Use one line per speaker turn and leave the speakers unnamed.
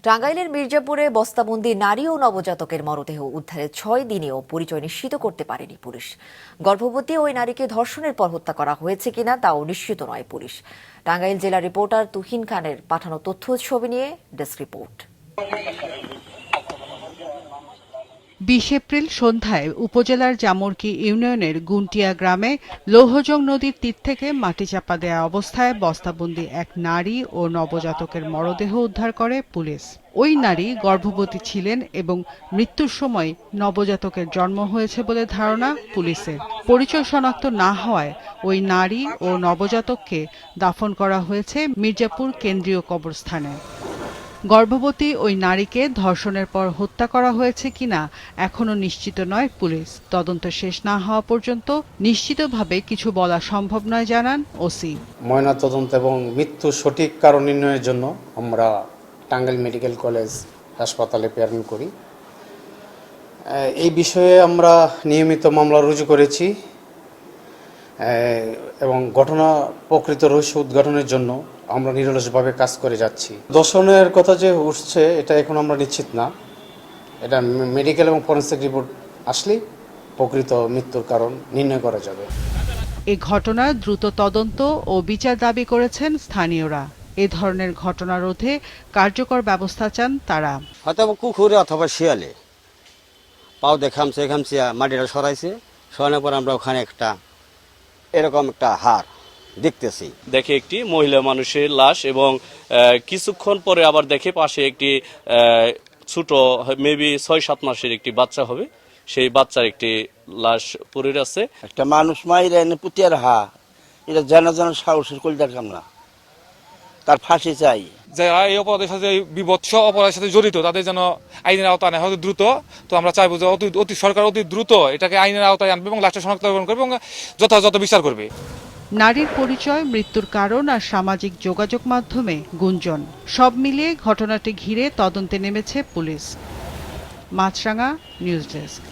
টাঙ্গাইলের মির্জাপুরে বস্তাবন্দি নারী ও নবজাতকের মরদেহ উদ্ধারের 6 দিনেও পরিচয় নিশ্চিত করতে পারেনি পুলিশ। গর্ভবতী ওই নারীকে ধর্ষণের পর হত্যা করা হয়েছে কিনা তাও নিশ্চিত নয় পুলিশ। টাঙ্গাইল জেলা রিপোর্টার তুহিন খানের পাঠানো তথ্য ছবি নিয়ে ডেস্ক রিপোর্ট।
20 এপ্রিল সন্ধ্যায় উপজেলার জামুরকি ইউনিয়নের গুন্টিয়া গ্রামে লৌহজং নদীর তীর থেকে মাটি চাপা দেয়া অবস্থায় বস্তাবন্দি এক নারী ও নবজাতকের মরদেহ উদ্ধার করে পুলিশ। ওই নারী গর্ভবতী ছিলেন এবং মৃত্যুর সময় নবজাতকের জন্ম হয়েছে বলে ধারণা পুলিশের। পরিচয় শনাক্ত না হওয়ায় ওই নারী ও নবজাতককে দাফন করা হয়েছে মির্জাপুর কেন্দ্রীয় কবরস্থানে। গর্ভবতী ওই নারীকে ধর্ষণের পর হত্যা করা হয়েছে কিনা এখনো নিশ্চিত নয় পুলিশ। তদন্ত শেষ না হওয়া পর্যন্ত নিশ্চিতভাবে কিছু বলা সম্ভব নয় জানান ওসি।
ময়নাতদন্ত এবং মৃত্যুর সঠিক কারণ নির্ণয়ের জন্য আমরা টাঙ্গাইল মেডিকেল কলেজ হাসপাতালে প্রেরণ করি। এই বিষয়ে আমরা নিয়মিত মামলা রুজু করেছি এবং ঘটনা প্রকৃত রহস্য উদ্ঘাটনের জন্য আমরা নিরলসভাবে কাজ করে যাচ্ছি। ধর্ষণের কথা যে উঠছে এটা এখন আমরা নিশ্চিত না। এটা মেডিকেল এবং ফরেনসিক রিপোর্ট আসলেই প্রকৃত মৃত্যুর কারণ নির্ণয় করা যাবে।
এই ঘটনার দ্রুত তদন্ত ও বিচার দাবি করেছেন স্থানীয়রা। এ ধরনের ঘটনা রোধে কার্যকর ব্যবস্থা চান তারা।
হয়তো কুকুরে অথবা শিয়ালে পাও দেখামছে মাটিটা সরাইছে, সরানোর পর আমরা ওখানে এরকম একটা হার দেখতেছি।
দেখে একটি মহিলা মানুষের লাশ এবং কিছুক্ষণ পরে আবার দেখে পাশে একটি ছোট মেবি 6-7 মাসের একটি বাচ্চা হবে, সেই বাচ্চার একটি লাশ পড়ে আছে।
একটা মানুষ মাইরা এনে পুতিয়ার এটা জানা সাহসের কলিদার কামনা, তার ফাঁসি চাই।
যারা এই অপরাধের সাথে বিভৎস অপরাধের সাথে জড়িত তাদের যেন আইনের আওতায় আনা হয় দ্রুত। তো আমরা চাইবো যে সরকার অতি দ্রুত এটাকে আইনের আওতায় আনবে এবং লাশটা শনাক্তকরণ করবে এবং যথাযথ বিচার করবে।
নারীর পরিচয়, মৃত্যুর কারণ আর সামাজিক যোগাযোগ মাধ্যমে গুঞ্জন সব মিলিয়ে ঘটনাটি ঘিরে তদন্তে নেমেছে পুলিশ। মাছরাঙা নিউজ ডেস্ক।